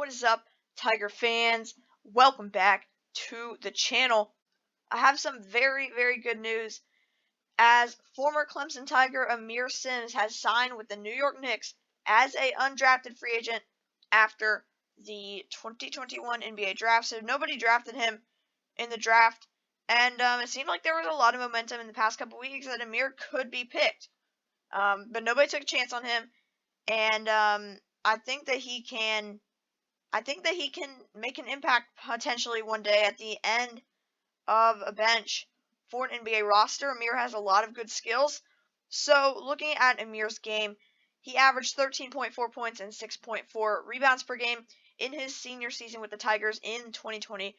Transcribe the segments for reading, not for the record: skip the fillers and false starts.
What is up, Tiger fans? Welcome back to the channel. I have some very, very good news. As former Clemson Tiger Aamir Simms has signed with the New York Knicks as an undrafted free agent after the 2021 NBA draft. So nobody drafted him in the draft. And it seemed like there was a lot of momentum in the past couple weeks that Aamir could be picked. But nobody took a chance on him. And I think that he can make an impact potentially one day at the end of a bench for an NBA roster. Aamir has a lot of good skills. So looking at Aamir's game, he averaged 13.4 points and 6.4 rebounds per game in his senior season with the Tigers in 2020-2021.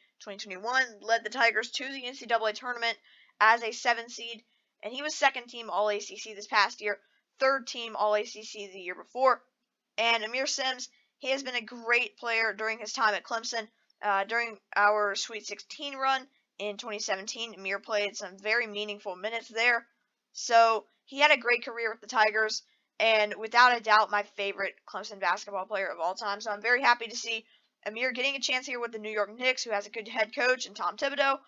Led the Tigers to the NCAA tournament as a 7 seed, and he was second team All-ACC this past year, third team All-ACC the year before. And Aamir Simms, he has been a great player during his time at Clemson. During our Sweet 16 run in 2017, Aamir played some very meaningful minutes there. So he had a great career with the Tigers, and without a doubt, my favorite Clemson basketball player of all time. So I'm very happy to see Aamir getting a chance here with the New York Knicks, who has a good head coach in Tom Thibodeau.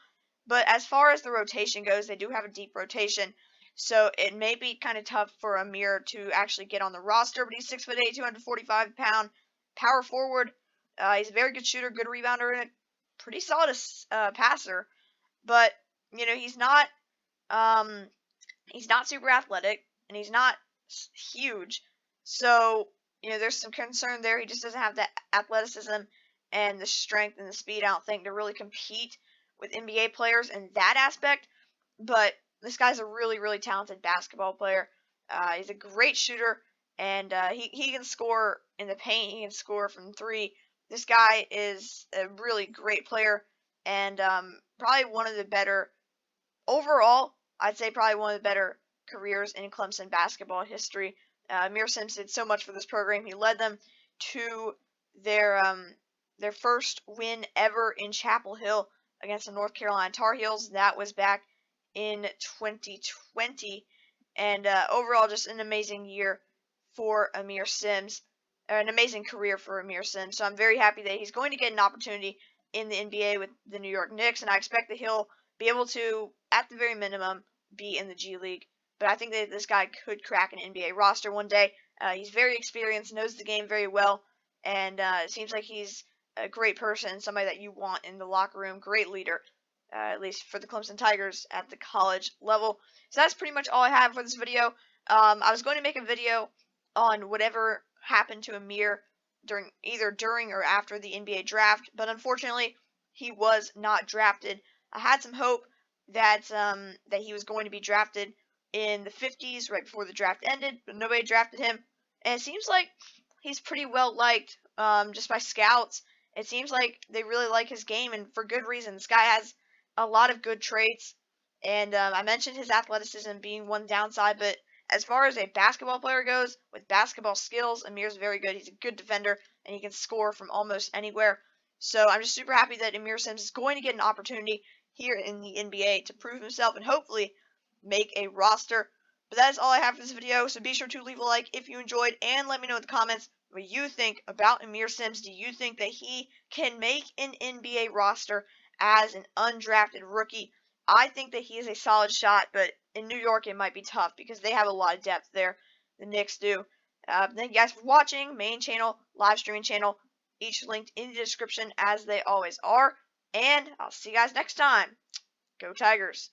But as far as the rotation goes, they do have a deep rotation. So it may be kind of tough for Aamir to actually get on the roster, but he's 6'8", 245-pound power forward. He's a very good shooter, good rebounder, and a pretty solid passer. But he's not super athletic, and he's not huge. So there's some concern there. He just doesn't have that athleticism and the strength and the speed, I don't think, to really compete with NBA players in that aspect. But this guy's a really, really talented basketball player. He's a great shooter, and he can score in the paint. He can score from three. This guy is a really great player, and probably one of the better, overall, I'd say probably one of the better careers in Clemson basketball history. Aamir Simms did so much for this program. He led them to their first win ever in Chapel Hill against the North Carolina Tar Heels. That was back in 2020, and overall just an amazing year for Aamir Simms, or an amazing career for Aamir Simms. So I'm very happy that he's going to get an opportunity in the NBA with the New York Knicks, and I expect that he'll be able to, at the very minimum, be in the G League. But I think that this guy could crack an NBA roster one day. He's very experienced, knows the game very well, and it seems like he's a great person, somebody that you want in the locker room, great leader. At least for the Clemson Tigers at the college level. So that's pretty much all I have for this video. I was going to make a video on whatever happened to Aamir either during or after the NBA draft, but unfortunately, he was not drafted. I had some hope that he was going to be drafted in the 50s right before the draft ended, but nobody drafted him. And it seems like he's pretty well liked just by scouts. It seems like they really like his game, and for good reason. This guy has a lot of good traits, and I mentioned his athleticism being one downside, but as far as a basketball player goes, with basketball skills, Aamir's very good. He's a good defender, and he can score from almost anywhere. So I'm just super happy that Aamir Simms is going to get an opportunity here in the NBA to prove himself and hopefully make a roster. But that is all I have for this video, so be sure to leave a like if you enjoyed, and let me know in the comments what you think about Aamir Simms. Do you think that he can make an NBA roster as an undrafted rookie? I think that he is a solid shot, but in New York it might be tough because they have a lot of depth there. The Knicks do. Thank you guys for watching. Main channel, live streaming channel, each linked in the description as they always are. And I'll see you guys next time. Go Tigers.